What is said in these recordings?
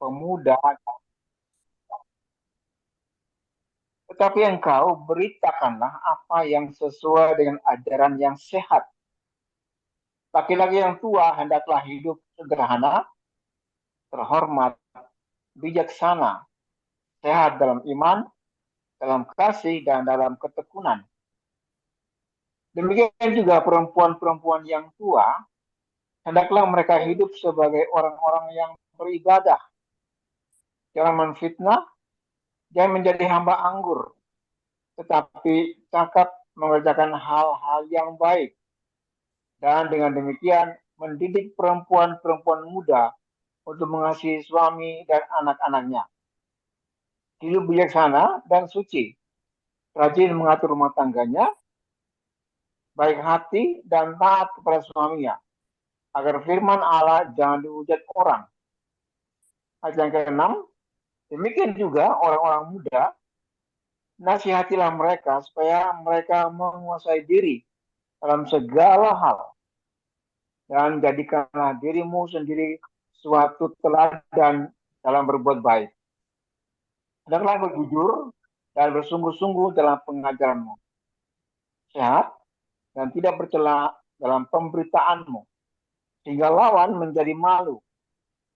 pemuda, tetapi engkau beritakanlah apa yang sesuai dengan ajaran yang sehat. Laki-laki yang tua hendaklah hidup sederhana, terhormat, bijaksana, sehat dalam iman, dalam kasih, dan dalam ketekunan. Demikian juga perempuan-perempuan yang tua, hendaklah mereka hidup sebagai orang-orang yang beribadah. Jangan menfitnah, jangan menjadi hamba anggur, tetapi cakap mengerjakan hal-hal yang baik. Dan dengan demikian mendidik perempuan-perempuan muda untuk mengasihi suami dan anak-anaknya. Hidup bijaksana dan suci, rajin mengatur rumah tangganya, baik hati dan taat kepada suaminya, agar firman Allah jangan dihujat orang. Ayat yang ke-6, demikian juga orang-orang muda, nasihatilah mereka supaya mereka menguasai diri dalam segala hal, dan jadikanlah dirimu sendiri suatu teladan dalam berbuat baik. Hendaklah berjujur dan bersungguh-sungguh dalam pengajaranmu, sehat dan tidak bercela dalam pemberitaanmu, sehingga lawan menjadi malu,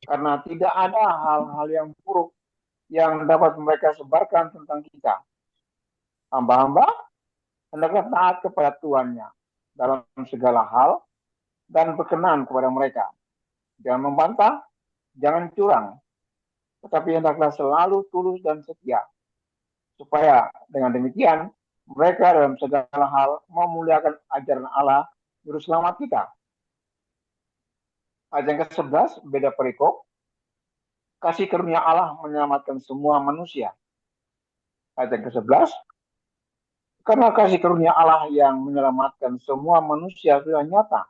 karena tidak ada hal-hal yang buruk yang dapat mereka sebarkan tentang kita. Hamba-hamba hendaklah taat kepada tuannya dalam segala hal dan berkenan kepada mereka. Jangan membantah, jangan curang, tetapi hendaklah selalu tulus dan setia, supaya dengan demikian mereka dalam segala hal memuliakan ajaran Allah Juru Selamat kita. Ayat yang ke-11, beda perikop. Kasih karunia Allah menyelamatkan semua manusia. Ayat yang ke-11, karena kasih karunia Allah yang menyelamatkan semua manusia sudah nyata.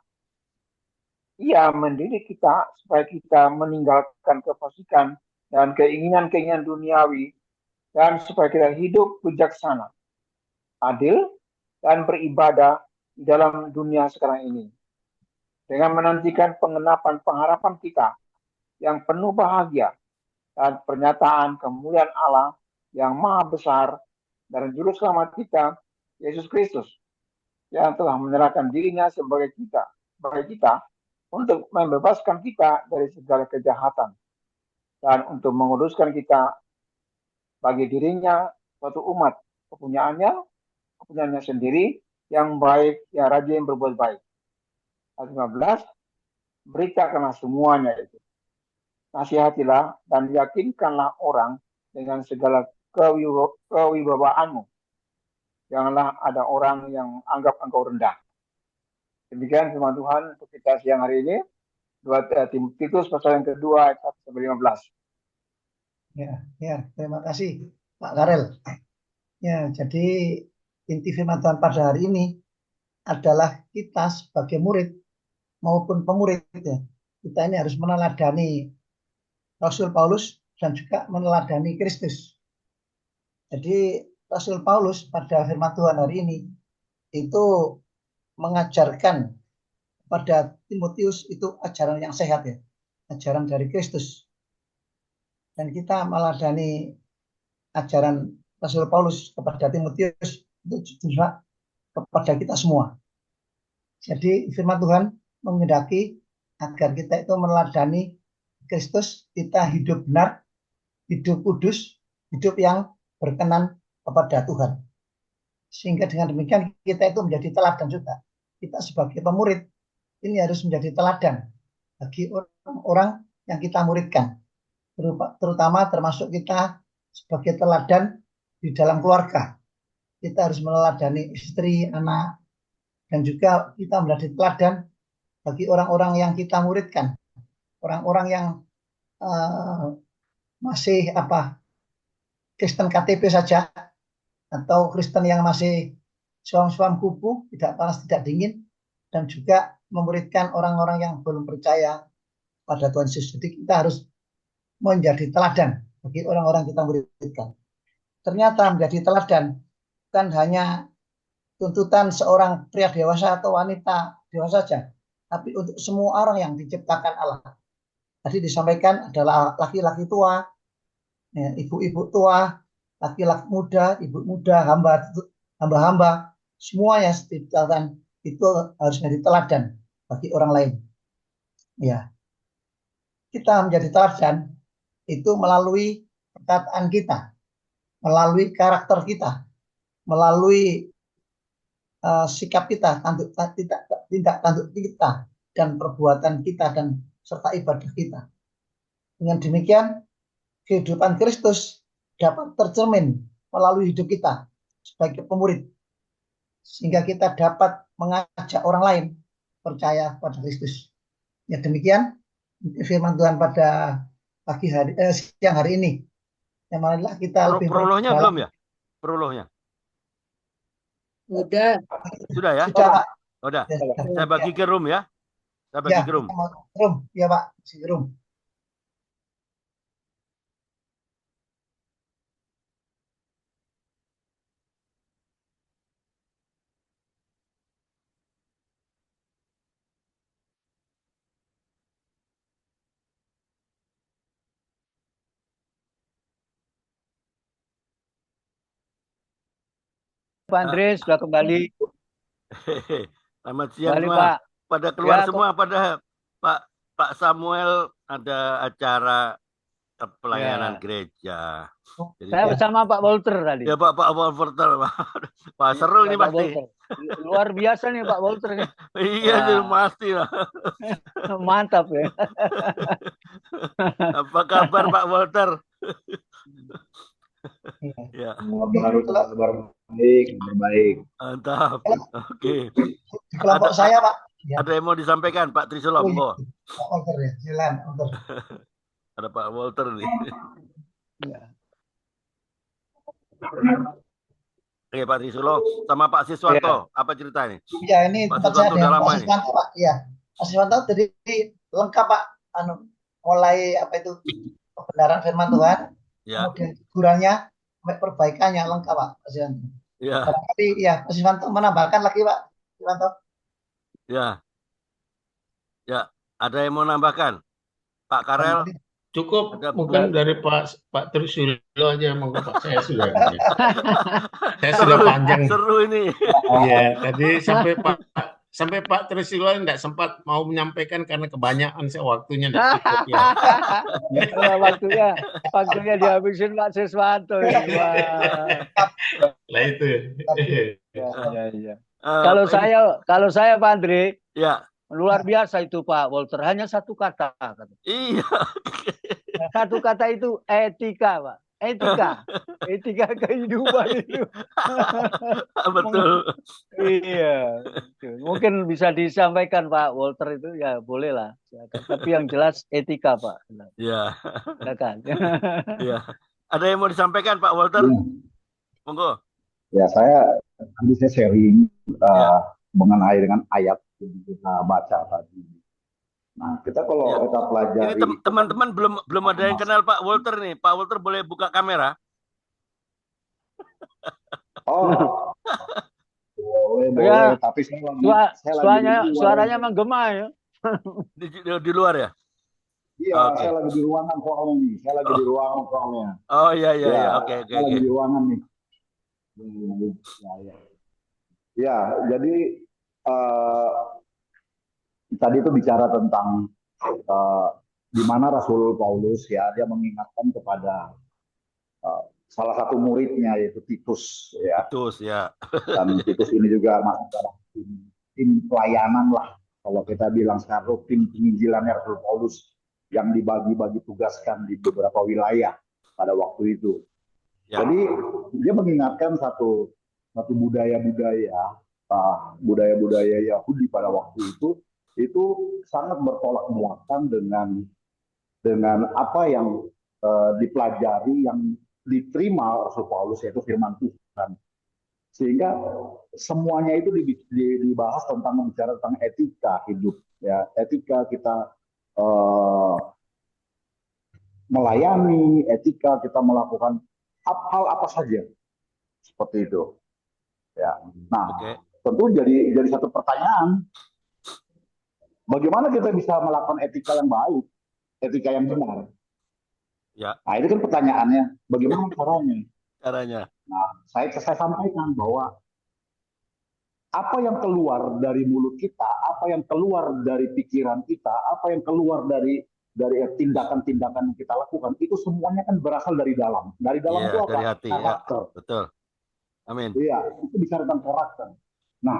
Ia mendidik kita supaya kita meninggalkan kefasikan dan keinginan-keinginan duniawi, dan supaya kita hidup bijaksana, adil, dan beribadah di dalam dunia sekarang ini. Dengan menantikan pengenapan pengharapan kita yang penuh bahagia dan pernyataan kemuliaan Allah yang maha besar dan Juru Selamat kita, Yesus Kristus, yang telah menyerahkan dirinya sebagai kita untuk membebaskan kita dari segala kejahatan dan untuk menguduskan kita bagi dirinya suatu umat kepunyaannya sendiri yang baik, yang rajin berbuat baik. Ayat 15, beritakanlah semuanya itu. Nasihatilah dan yakinkanlah orang dengan segala kewibawaanmu. Janganlah ada orang yang anggap engkau rendah. Demikian firman Tuhan untuk kita siang hari ini. 2 Timotius pasal yang kedua ayat 1-15. Ya, terima kasih Pak Karel. Ya, jadi inti firman Tuhan pada hari ini adalah kita sebagai murid maupun pemurid ya. Kita ini harus meneladani Rasul Paulus dan juga meneladani Kristus. Jadi Rasul Paulus pada firman Tuhan hari ini itu mengajarkan pada Timotius itu ajaran yang sehat ya, ajaran dari Kristus. Dan kita meneladani ajaran Rasul Paulus kepada Timotius itu juga kepada kita semua. Jadi firman Tuhan menghendaki agar kita itu meneladani Kristus, kita hidup benar, hidup kudus, hidup yang berkenan kepada Tuhan. Sehingga dengan demikian kita itu menjadi teladan juga. Kita sebagai pemurid ini harus menjadi teladan bagi orang-orang yang kita muridkan. Terutama termasuk kita sebagai teladan di dalam keluarga. Kita harus meneladani istri, anak, dan juga kita menjadi teladan bagi orang-orang yang kita muridkan. Orang-orang yang masih Kristen KTP saja, atau Kristen yang masih suam-suam kubu, tidak panas tidak dingin, dan juga memuridkan orang-orang yang belum percaya pada Tuhan Yesus. Jadi kita harus menjadi teladan bagi orang-orang kita muridkan. Ternyata menjadi teladan bukan hanya tuntutan seorang pria dewasa atau wanita dewasa saja, tapi untuk semua orang yang diciptakan Allah. tadi disampaikan adalah laki-laki tua, ya, ibu-ibu tua, laki-laki muda, ibu muda, hamba-hamba, semuanya setingkatan itu harus menjadi teladan bagi orang lain. Ya, kita menjadi teladan itu melalui perkataan kita, melalui karakter kita, melalui sikap kita, tindak tanduk kita, dan perbuatan kita dan serta ibadah kita. Dengan demikian, kehidupan Kristus dapat tercermin melalui hidup kita sebagai pemurid, sehingga kita dapat mengajak orang lain percaya pada Kristus. Ya demikian firman Tuhan pada siang hari ini. Yang marilah kita lebih prolognya belum ya? Prolognya Udah. sudah ya? Sudah, Pak. Udah. Ya, Saya bagi ke room ya. Saya bagi ke room. Ya, Pak. Bagi room. Pak Andre sudah kembali. Selamat siang Kembali, semua. Pak. Pada keluar Ya, semua, pada Pak Samuel ada acara pelayanan gereja. Jadi, saya bersama Pak Walter tadi. ya Pak Walter. Pak seru ini pasti. Walter. Luar biasa nih Pak Walter nih. Iya sih pasti lah. Mantap ya. Apa kabar Pak Walter? Ya. Kabar baik. Mantap. Oke. Di kelompok saya, Pak. Ya. Ada yang mau disampaikan Pak Trisolo? Pak Walter ya, silakan. Ada Pak Walter nih. Ya. Oke Pak Trisolo sama Pak Siswanto, apa ceritanya? Ya ini Pak tempat saya Siswanto Pak Siswanto, Pak. Ya, Pak Siswanto jadi lengkap Pak. Mulai apa itu kebenaran firman Tuhan, kemudian tegurannya, sampai perbaikannya lengkap Pak Siswanto. Ya. Tapi ya Pak Siswanto menambahkan lagi Pak Siswanto. Ya. Ya, ada yang mau nambahkan? Pak Karel? Cukup, bukan dari Pak Trisilo aja, mau Pak saya sudah. Saya sudah panjang. Seru ini. Iya, tadi sampai Pak Trisilo nggak sempat mau menyampaikan karena kebanyakan waktunya nggak cukup ya. waktunya dihabisin Pak Siswanto. Lah itu. Ya. Kalau saya Pak Andre, ya. Luar biasa itu Pak Walter, hanya satu kata. Iya. Satu kata itu etika, Pak. Etika kehidupan itu. Betul. Iya. Mungkin bisa disampaikan Pak Walter itu ya boleh lah. Tapi yang jelas etika Pak. Iya. Silakan. Iya. Ada yang mau disampaikan Pak Walter? Monggo. Ya saya sharing mengenai dengan ayat yang kita baca tadi. Nah, kita kalau kita pelajari. Ini teman-teman belum ada yang kenal Pak Walter nih. Pak Walter boleh buka kamera? Boleh. Tapi suaranya menggema ya. Di luar ya? Iya, saya lagi di ruangan soalnya nih. Oh iya. Oke. Saya lagi di ruangan nih. Ya, jadi tadi itu bicara tentang di mana Rasul Paulus ya dia mengingatkan kepada salah satu muridnya yaitu Titus ya. Titus ya. Dan Titus ini juga masuk dalam tim pelayanan lah kalau kita bilang sekarang tim penginjilannya Rasul Paulus yang dibagi-bagi tugaskan di beberapa wilayah pada waktu itu. Ya. Jadi dia mengingatkan satu budaya-budaya Yahudi pada waktu itu sangat bertolak belakang dengan apa yang dipelajari yang diterima Rasul Paulus yaitu firman Tuhan. Sehingga semuanya itu dibahas bicara tentang etika hidup ya, etika kita melayani, etika kita melakukan hal apa saja seperti itu. Ya. Nah, tentu jadi satu pertanyaan, bagaimana kita bisa melakukan etika yang baik? etika yang benar. Ya. Nah, itu kan pertanyaannya, bagaimana caranya? Caranya. Nah, saya sampaikan bahwa apa yang keluar dari mulut kita, apa yang keluar dari pikiran kita, apa yang keluar dari tindakan-tindakan yang kita lakukan, itu semuanya kan berasal dari dalam. Dari dalam itu Iya, apa? dari hati ya. Karakter. Betul. Amin. Iya, itu bicara tentang karakter. Nah,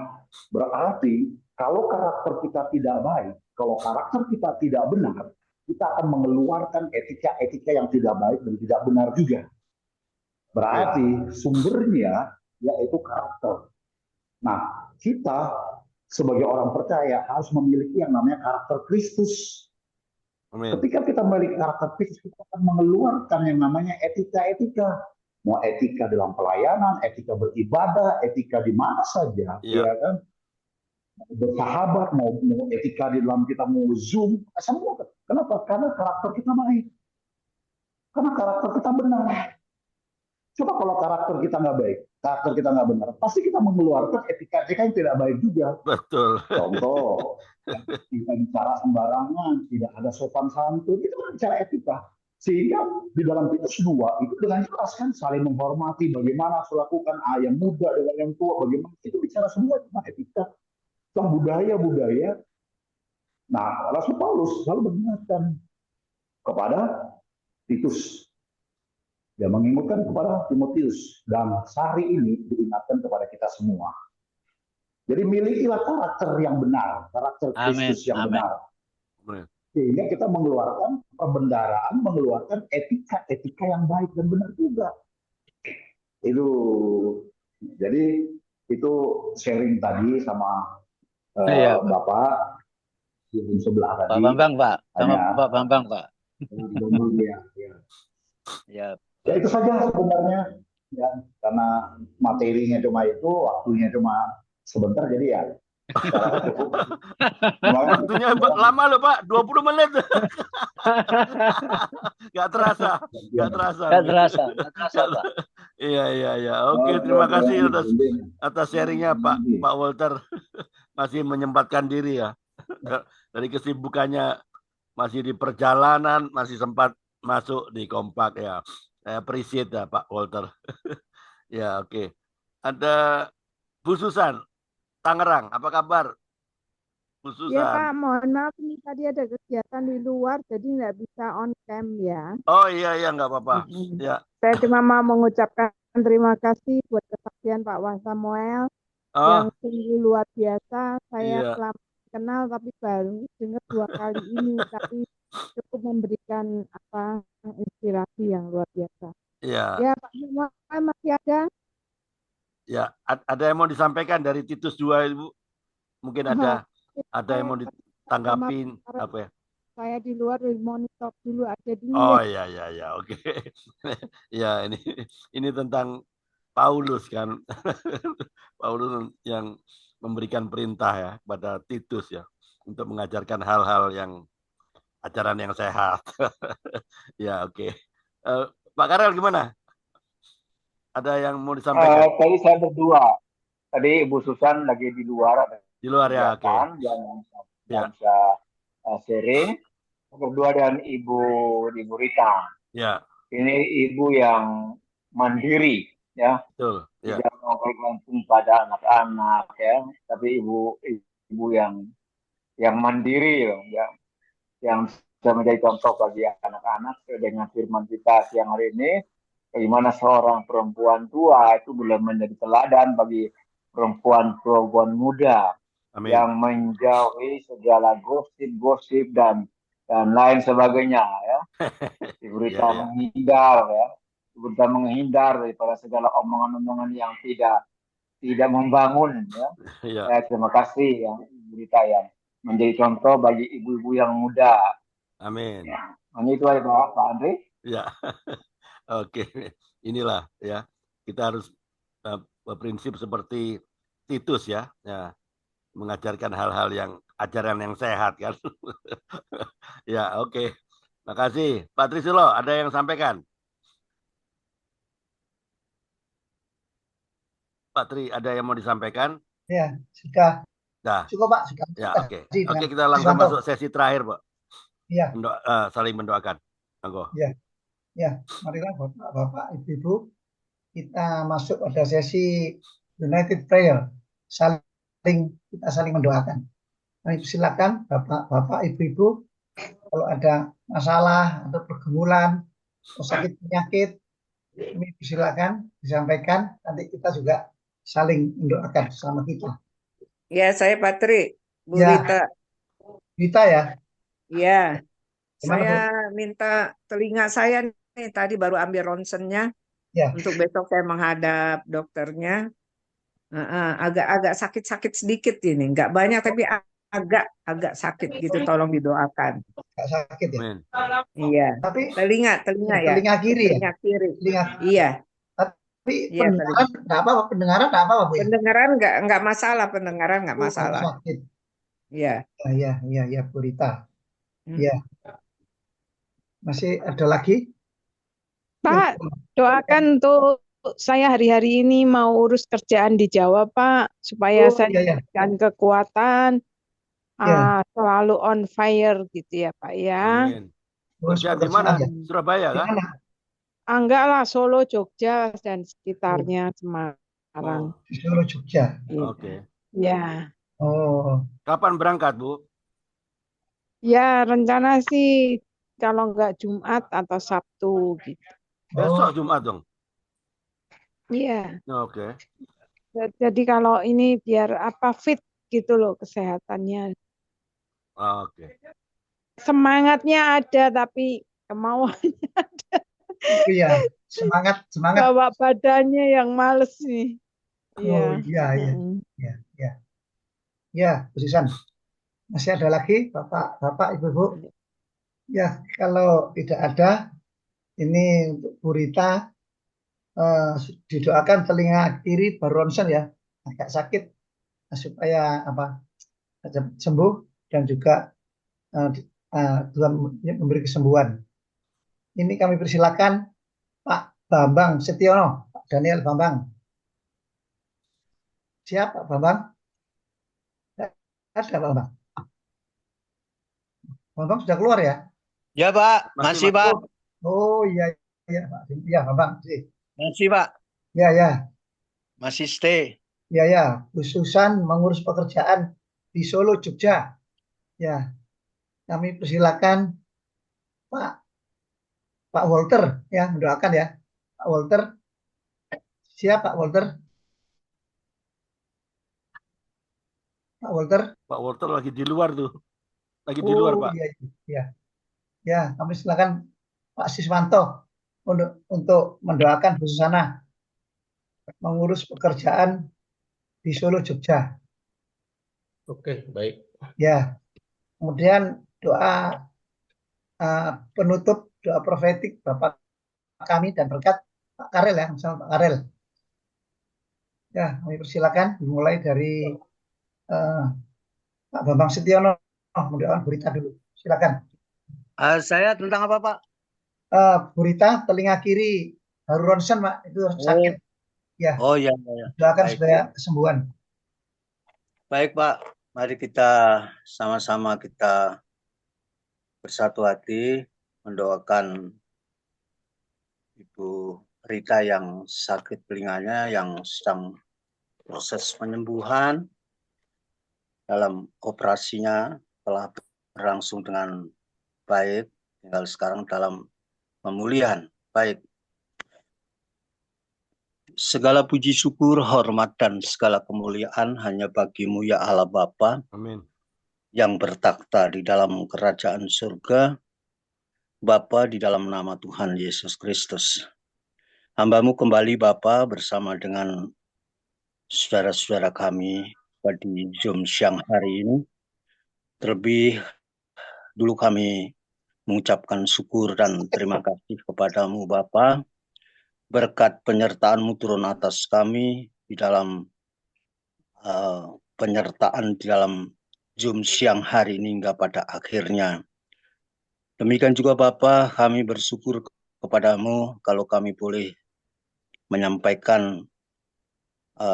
berarti kalau karakter kita tidak baik, kalau karakter kita tidak benar, kita akan mengeluarkan etika-etika yang tidak baik dan tidak benar juga. Berarti sumbernya yaitu karakter. Nah, kita sebagai orang percaya harus memiliki yang namanya karakter Kristus. Amin. Ketika kita memiliki karakter Kristus, kita akan mengeluarkan yang namanya etika-etika. Mau etika dalam pelayanan, etika beribadah, etika di mana saja, ya kan? Bersahabat, mau etika di dalam kita mau Zoom, semua. Kenapa? Karena karakter kita baik. Karena karakter kita benar. Coba kalau karakter kita nggak baik, karakter kita nggak benar, pasti kita mengeluarkan etika-etika yang tidak baik juga. Betul. Contoh, kita bicara sembarangan, tidak ada sopan santun, itu kan bicara etika. Sehingga di dalam Titus 2 itu dengan jelas kan saling menghormati, bagaimana harus lakukan yang muda dengan yang tua, bagaimana itu bicara semua tentang etika, tentang budaya-budaya. Nah, Rasul Paulus selalu mengingatkan kepada Titus. Dia mengingatkan kepada Timotius, dan hari ini diingatkan kepada kita semua. Jadi milikilah karakter yang benar, karakter Kristus yang benar. Sehingga kita mengeluarkan pembendaraan, mengeluarkan etika-etika yang baik dan benar juga. Itu, jadi itu sharing tadi sama Bapak di sebelah tadi. Pak Bambang, Pak. Sama Pak Bambang, Pak. Ya, itu saja sebenarnya. Ya, karena materinya cuma itu, waktunya cuma sebentar, jadi ya waktunya lama loh Pak, 20 menit. Gak terasa Pak. Iya. Oke, terima kasih atas sharingnya Pak Walter. Masih menyempatkan diri ya. Dari kesibukannya masih di perjalanan, masih sempat masuk di Kompak ya. Saya appreciate ya Pak Walter. Ya, oke. Ada Bu Susan, Tangerang, apa kabar? Bu Susan. Ya Pak, mohon maaf ini tadi ada kegiatan di luar, jadi nggak bisa on cam ya. Oh iya, nggak apa-apa. Ya. Saya cuma mau mengucapkan terima kasih buat kesaksian Pak Wah Samuel yang sungguh luar biasa. Saya telah kenal tapi baru dengar 2 kali ini, tapi cukup memberikan inspirasi yang luar biasa. Iya. Ya Pak Samuel masih ada? Ya, ada yang mau disampaikan dari Titus 2 Ibu? Mungkin ada yang mau ditanggapin apa ya? Saya di luar monitor dulu aja dulu. Oh ya, oke. Ya, ini tentang Paulus kan. Paulus yang memberikan perintah ya pada Titus ya untuk mengajarkan hal-hal yang ajaran yang sehat. Ya, oke. Pak Karel gimana? Ada yang mau disampaikan? Tadi saya berdua. Tadi Ibu Susan lagi di luar. Di luar ya, oke. Yang bisa sharing. Berdua dan Ibu Rita. Ya. Ini ibu yang mandiri, ya. Betul. Ya. Tidak mau bergantung pada anak-anak, ya. Tapi ibu yang mandiri, ya. Yang bisa menjadi contoh bagi anak-anak dengan firman kita siang hari ini. Bagaimana seorang perempuan tua itu boleh menjadi teladan bagi perempuan muda. Amin. Yang menjauhi segala gosip-gosip dan lain sebagainya ya. Ibu Rita menghindar ya. Ibu Rita menghindar daripada segala omongan-omongan yang tidak membangun ya. Terima kasih ya Ibu Rita yang menjadi contoh bagi ibu-ibu yang muda. Amin. Ya. Hanya itu aja Pak Andre. Ya. Oke, inilah ya, kita harus berprinsip seperti Titus ya, mengajarkan hal-hal yang ajaran yang sehat kan. Ya, oke. Makasih. Pak Trisilo, ada yang sampaikan? Pak Tri, ada yang mau disampaikan? Ya, sudah. Nah. Cukup Pak, sudah. Ya, oke. Oke, kita langsung masuk sesi terakhir, Pak. Ya, saling mendoakan. Monggo. ya, ya. Marilah Bapak-bapak, Ibu-ibu, kita masuk pada sesi United Prayer. Kita saling mendoakan. Kami silakan Bapak-bapak, Ibu-ibu, kalau ada masalah atau pergumulan atau sakit penyakit, kami silakan disampaikan. Nanti kita juga saling mendoakan sama kita. Ya, saya Patri, Bu Ya. Rita. Rita ya? Ya, Gimana, saya Bu? minta telinga saya nih, tadi baru ambil ronsennya. Ya. Untuk besok saya menghadap dokternya. Agak sakit-sakit sedikit ini. Nggak banyak, tapi agak sakit gitu. Tolong didoakan. Nggak sakit ya? Iya. Tapi telinga ya. telinga kiri ya? Telinga kiri. Telinga. Iya. Tapi Iya, pendengaran nggak apa-apa, pendengaran nggak apa-apa, Bu? Pendengaran nggak masalah, pendengaran nggak masalah. Sakit. Iya. Ya, Bu Rita. Hmm. Ya. Masih ada lagi? Pak, doakan tuh saya hari-hari ini mau urus kerjaan di Jawa, Pak, supaya saya diberikan kekuatan, selalu on fire gitu ya, Pak ya. Amin. Kerjaan di mana? Surabaya kan? Enggak lah, Solo, Jogja dan sekitarnya, Semarang. Di Solo, Jogja. Oke. Ya. Oh. Kapan berangkat, Bu? Ya, rencana sih kalau enggak Jumat atau Sabtu gitu. Besok Jumat dong. Iya. Oke. Jadi kalau ini biar fit gitu loh kesehatannya. Oke. Semangatnya ada tapi kemauannya ada. Iya, semangat. Bawa badannya yang males nih. Oh iya. Ya, Bu Susan. Masih ada lagi Bapak, Ibu-ibu? Ya, kalau tidak ada, ini untuk Bu Rita, didoakan telinga kiri baru ronsen ya, agak sakit, supaya sembuh dan juga Tuhan memberi kesembuhan. Ini kami persilakan Pak Bambang Setiono, Pak Daniel Bambang. Siap Pak Bambang? Ada Pak Bambang? Bambang sudah keluar ya? Ya Pak, masih Pak. Oh iya Pak. Iya Bambang. Masih Pak. Ya. Masih stay. Ya. Khususan mengurus pekerjaan di Solo, Jogja. Ya. Kami persilakan Pak Walter ya mendoakan ya. Pak Walter. Siap Pak Walter? Pak Walter? Pak Walter lagi di luar tuh. Lagi di luar, Pak. Iya. Ya, kami silakan Pak Siswanto untuk mendoakan Bu Susana mengurus pekerjaan di Solo, Jogja. Oke, baik. Ya. Kemudian doa penutup, doa profetik Bapak kami dan berkat Pak Karel ya, misalnya Pak Karel. Ya, kami persilakan dimulai dari Pak Bambang Setiono mendoakan Bu Rita dulu. Silakan. Saya tentang apa Pak? Bu Rita telinga kiri baru ronsen Pak, itu sakit. Ya. Oh iya. Doakan supaya kesembuhan. Baik Pak, mari kita sama-sama kita bersatu hati mendoakan Ibu Rita yang sakit telinganya, yang sedang proses penyembuhan. Dalam operasinya telah berlangsung dengan baik, tinggal sekarang dalam pemulihan. Baik. Segala puji syukur, hormat, dan segala kemuliaan hanya bagimu ya Allah Bapa. Amin. Yang bertakhta di dalam kerajaan surga, Bapa, di dalam nama Tuhan Yesus Kristus. Hamba-Mu kembali Bapa bersama dengan saudara-saudara kami pada Zoom siang hari ini. Terlebih dulu kami mengucapkan syukur dan terima kasih kepadamu Bapa. Berkat penyertaan-Mu turun atas kami di dalam penyertaan di dalam Zoom siang hari ini hingga pada akhirnya. Demikian juga Bapa, kami bersyukur kepadamu kalau kami boleh menyampaikan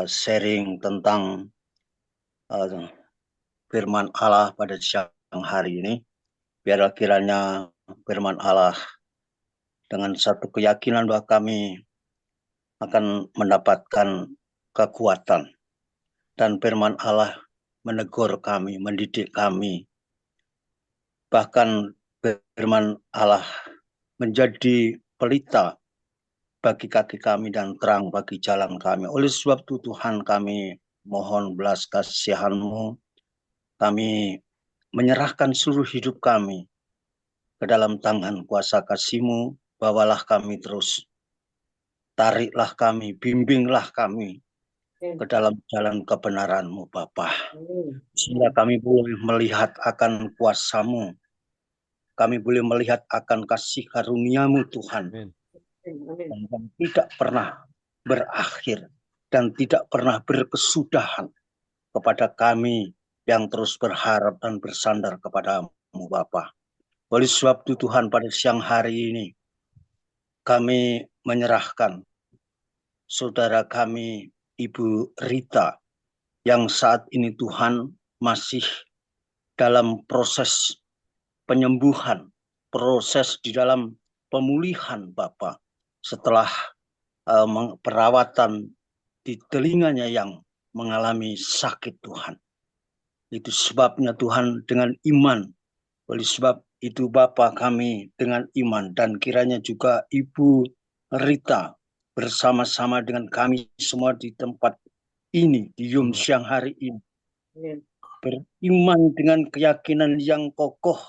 sharing tentang firman Allah pada siang hari ini. Biarlah kiranya firman Allah dengan satu keyakinan bahwa kami akan mendapatkan kekuatan. Dan firman Allah menegur kami, mendidik kami. Bahkan firman Allah menjadi pelita bagi kaki kami dan terang bagi jalan kami. Oleh sebab itu Tuhan, kami mohon belas kasihan-Mu. Kami menyerahkan seluruh hidup kami ke dalam tangan kuasa kasih-Mu. Bawalah kami terus. Tariklah kami, bimbinglah kami ke dalam jalan kebenaran-Mu, Bapa. Sehingga kami boleh melihat akan kuasa-Mu. Kami boleh melihat akan kasih karunia-Mu, Tuhan. Dan kami tidak pernah berakhir dan tidak pernah berkesudahan kepada kami yang terus berharap dan bersandar kepada-Mu, Bapa. Oleh sebab itu Tuhan, pada siang hari ini kami menyerahkan saudara kami Ibu Rita yang saat ini Tuhan masih dalam proses penyembuhan, proses di dalam pemulihan Bapa setelah perawatan di telinganya yang mengalami sakit Tuhan. Itu sebabnya Tuhan dengan iman. Oleh sebab itu Bapa, kami dengan iman dan kiranya juga Ibu Rita bersama-sama dengan kami semua di tempat ini, di siang hari ini, beriman dengan keyakinan yang kokoh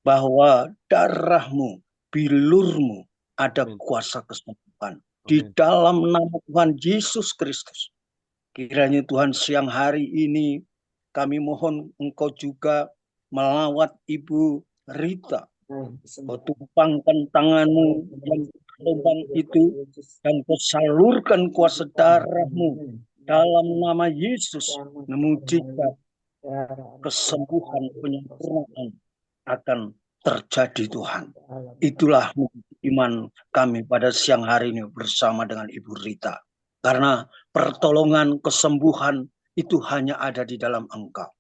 bahwa darah-Mu, bilur-Mu ada kuasa kesembuhan di dalam nama Tuhan Yesus Kristus. Kiranya Tuhan, siang hari ini kami mohon Engkau juga melawat Ibu Rita. Kau tumpangkan tangan-Mu yang lubang itu dan Kau salurkan kuasa darah-Mu dalam nama Yesus. Mujizat kesembuhan, penyempurnaan akan terjadi Tuhan. Itulah iman kami pada siang hari ini bersama dengan Ibu Rita. Karena pertolongan, kesembuhan itu hanya ada di dalam Engkau.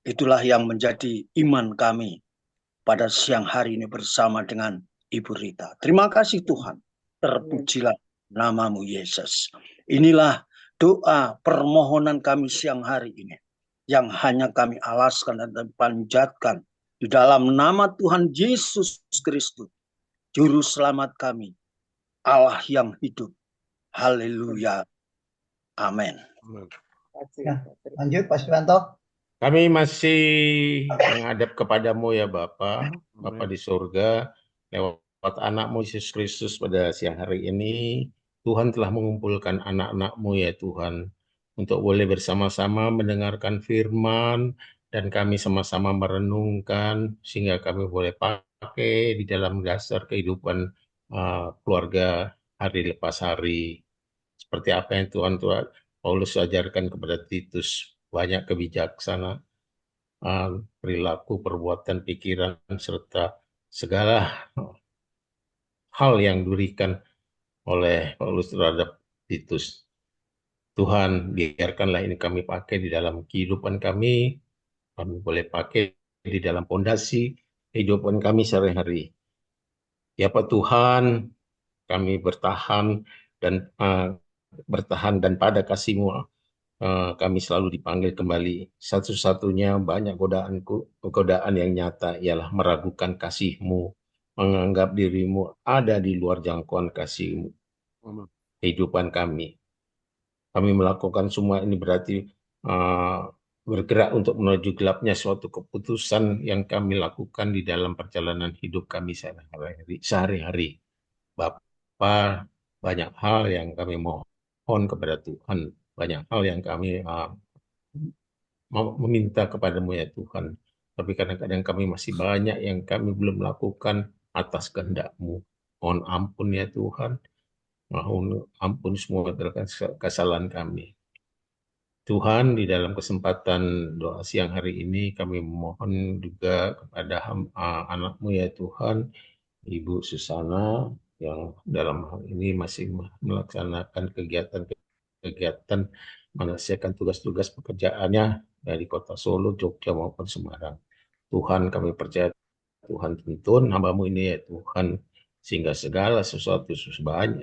Itulah yang menjadi iman kami pada siang hari ini bersama dengan Ibu Rita. Terima kasih Tuhan. Terpujilah nama-Mu Yesus. Inilah doa permohonan kami siang hari ini, yang hanya kami alaskan dan panjatkan di dalam nama Tuhan Yesus Kristus, Juru Selamat kami, Allah yang hidup. Haleluya. Amin. Ya, lanjut Pak Suwanto. Kami masih menghadap kepadamu ya Bapa, Bapa di surga, lewat anak-Mu Yesus Kristus pada siang hari ini, Tuhan telah mengumpulkan anak-anak-Mu ya Tuhan, untuk boleh bersama-sama mendengarkan firman, dan kami sama-sama merenungkan, sehingga kami boleh pakai di dalam dasar kehidupan keluarga hari lepas hari. Seperti apa yang Tuhan Paulus ajarkan kepada Titus, banyak kebijaksanaan, perilaku, perbuatan, pikiran, serta segala hal yang diberikan oleh Paulus terhadap Titus. Tuhan, biarkanlah ini kami pakai di dalam kehidupan kami boleh pakai di dalam pondasi kehidupan kami sehari-hari. Ya Pak Tuhan, kami bertahan dan pada kasih-Mu kami selalu dipanggil kembali. Satu-satunya banyak godaan yang nyata ialah meragukan kasih-Mu, menganggap dirimu ada di luar jangkauan kasih-Mu. Kehidupan kami. Kami melakukan semua ini berarti bergerak untuk menuju gelapnya suatu keputusan yang kami lakukan di dalam perjalanan hidup kami sehari-hari. Bapa, banyak hal yang kami mohon kepada Tuhan. Banyak hal yang kami meminta kepadamu ya Tuhan. Tapi kadang-kadang kami masih banyak yang kami belum lakukan atas kehendak-Mu. Mohon ampun ya Tuhan. Mohon ampun semua kesalahan kami. Tuhan, di dalam kesempatan doa siang hari ini kami memohon juga kepada anak-Mu ya Tuhan, Ibu Susana, yang dalam hal ini masih melaksanakan kegiatan menyelesaikan tugas-tugas pekerjaannya dari kota Solo, Jogja maupun Semarang. Tuhan, kami percaya Tuhan tuntun hamba-Mu ini ya Tuhan, sehingga segala sesuatu,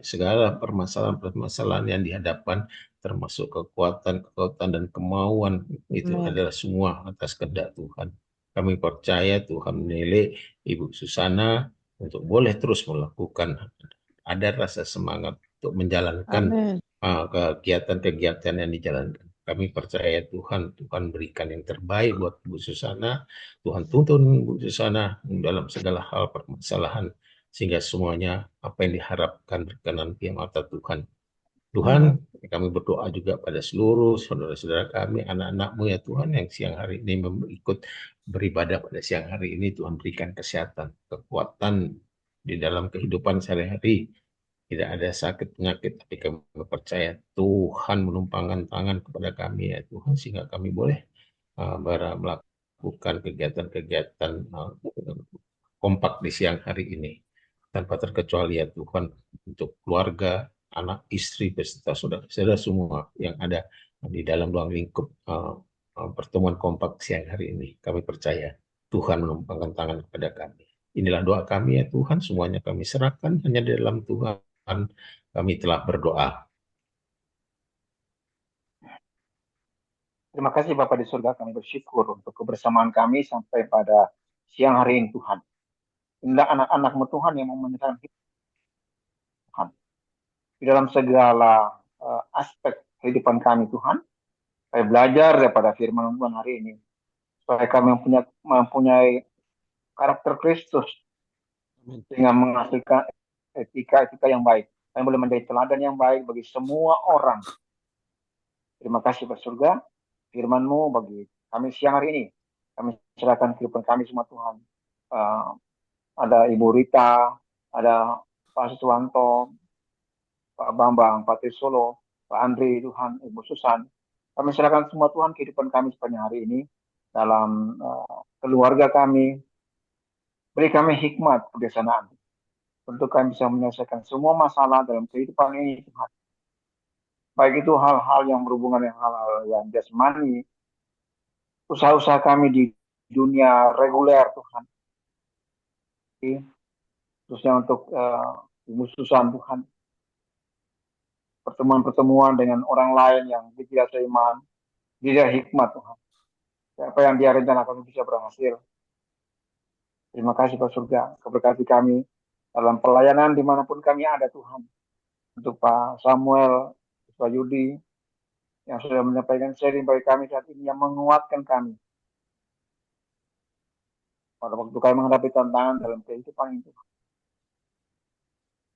segala permasalahan-permasalahan yang dihadapkan, termasuk kekuatan dan kemauan, itu Amin. adalah semua atas kehendak Tuhan. Kami percaya Tuhan menilai Ibu Susana untuk boleh terus melakukan, ada rasa semangat untuk menjalankan Amin. kegiatan-kegiatan yang dijalankan. Kami percaya Tuhan berikan yang terbaik buat Bu Susana. Tuhan tuntun Bu Susana dalam segala hal permasalahan, sehingga semuanya apa yang diharapkan berkenan di mata Tuhan. Tuhan, kami berdoa juga pada seluruh saudara-saudara kami, anak-anak-Mu ya Tuhan, yang siang hari ini ikut beribadah pada siang hari ini. Tuhan berikan kesehatan, kekuatan di dalam kehidupan sehari-hari. Tidak ada sakit penyakit, tapi kami percaya Tuhan menumpangkan tangan kepada kami ya Tuhan, sehingga kami boleh melakukan kegiatan-kegiatan kompak di siang hari ini. Tanpa terkecuali ya Tuhan, untuk keluarga, anak, istri, beserta saudara-saudara semua yang ada di dalam ruang lingkup pertemuan kompak siang hari ini. Kami percaya Tuhan menumpangkan tangan kepada kami. Inilah doa kami ya Tuhan, semuanya kami serahkan hanya di dalam Tuhan. Kami telah berdoa. Terima kasih Bapak di surga, kami bersyukur untuk kebersamaan kami sampai pada siang hari ini Tuhan. Inilah anak-anak-Mu Tuhan yang mau menyerahkan hidup Tuhan. Di dalam segala aspek kehidupan kami Tuhan, saya belajar daripada firman Tuhan hari ini, supaya kami mempunyai karakter Kristus, sehingga menghasilkan etika-etika yang baik. Kami boleh menjadi teladan yang baik bagi semua orang. Terima kasih Pak Surga, firman-Mu bagi kami siang hari ini. Kami serahkan kehidupan kami semua Tuhan. Ada Ibu Rita, ada Pak Suwanto, Pak Bambang, Pak Trisolo, Pak Andri, Tuhan, Ibu Susan. Kami serahkan semua Tuhan kehidupan kami sepanjang hari ini dalam keluarga kami. Beri kami hikmat kebijaksanaan untuk kami bisa menyelesaikan semua masalah dalam kehidupan ini Tuhan. Baik itu hal-hal yang berhubungan dengan hal-hal yang jasmani, usaha-usaha kami di dunia reguler Tuhan. Khususnya untuk Ibu Susan Tuhan. Pertemuan-pertemuan dengan orang lain yang tidak seiman, tidak hikmat Tuhan. Apa yang dia rencanakan bisa berhasil. Terima kasih Pak Surga, keberkati kami dalam pelayanan dimanapun kami ada Tuhan. Untuk Pak Samuel, Pak Yudi, yang sudah menyampaikan sharing bagi kami saat ini, yang menguatkan kami. Pada waktu kami menghadapi tantangan dalam kehidupan itu.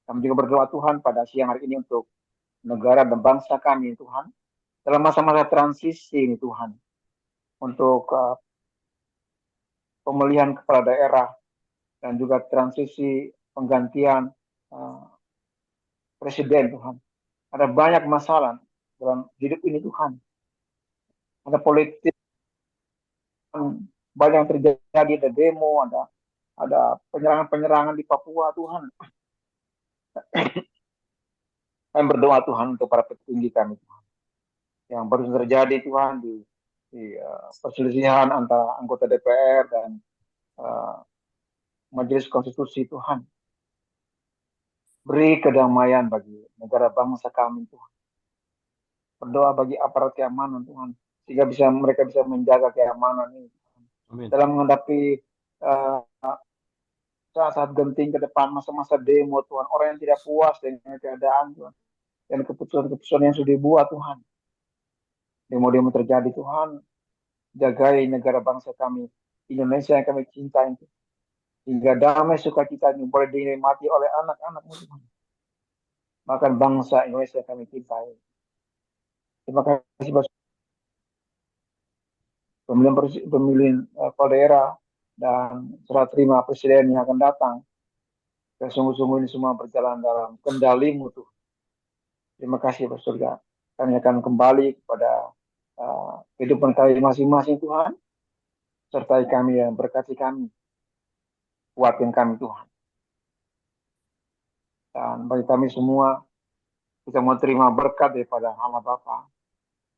Kami juga berdoa Tuhan pada siang hari ini untuk negara dan bangsa kami Tuhan. Dalam masa-masa transisi ini Tuhan. Untuk pemilihan kepala daerah dan juga transisi penggantian presiden Tuhan. Ada banyak masalah dalam hidup ini Tuhan. Ada politik, banyak yang terjadi, ada demo, ada penyerangan-penyerangan di Papua Tuhan. Kami berdoa Tuhan untuk para petinggi kami Tuhan. Yang baru terjadi Tuhan di perselisihan antara anggota DPR dan Majelis Konstitusi Tuhan. Beri kedamaian bagi negara bangsa kami Tuhan. Berdoa bagi aparat keamanan Tuhan, sehingga mereka bisa menjaga keamanan ini Tuhan. Amin. Dalam menghadapi saat-saat genting ke depan, masa-masa demo Tuhan, orang yang tidak puas dengan keadaan Tuhan, dan keputusan-keputusan yang sudah dibuat Tuhan. Demo-demo terjadi Tuhan, jagai negara bangsa kami, Indonesia yang kami cintai, hingga damai sukacita ini boleh dinikmati oleh anak-anak-Mu Tuhan. Bahkan bangsa Indonesia yang kami cintai. Terima kasih Bapak. Pemilihan kepala daerah dan serah terima presiden yang akan datang. Sungguh-sungguh ini semua berjalan dalam kendali-Mu Tuhan. Terima kasih Bapak Surga. Kami akan kembali kepada kehidupan kami masing-masing Tuhan. Sertai kami dan berkati kami. Kuatkan kami Tuhan. Dan bagi kami semua, kita mau terima berkat daripada Allah Bapa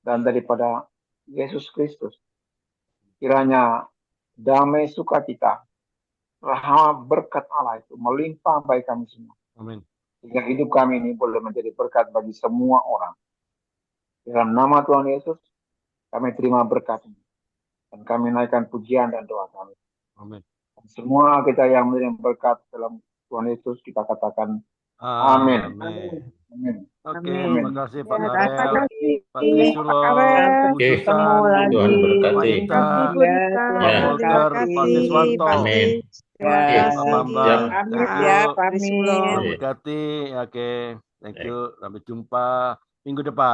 dan daripada Yesus Kristus. Kiranya damai sukacita rahmat berkat Allah itu melimpah bagi kami semua. Amin. Sehingga hidup kami ini boleh menjadi berkat bagi semua orang. Dalam nama Tuhan Yesus, kami terima berkat ini. Dan kami naikkan pujian dan doa kami. Amin. Dan semua kita yang menerima berkat dalam Tuhan Yesus, kita katakan amin. Amin. Oke, Amin. terima kasih Pak Ya, Karel, terima kasih Pak Trisulo, Pak Karel. Bu Oke, Susan, Ketemu lagi. Tuhan berkati. Wanita, Terima kasih Bu Ya, Rita. Pak Ya. Tuhan Walter, berkati. Pak Siswanto. Pak Amin. Sis. Terima Ya, Pak kasih. Bambang. Ya. Thank pamit you. ya, Trisulo. Tuhan pamit. Oke. berkati. Oke, thank Baik. you. Sampai jumpa minggu depan.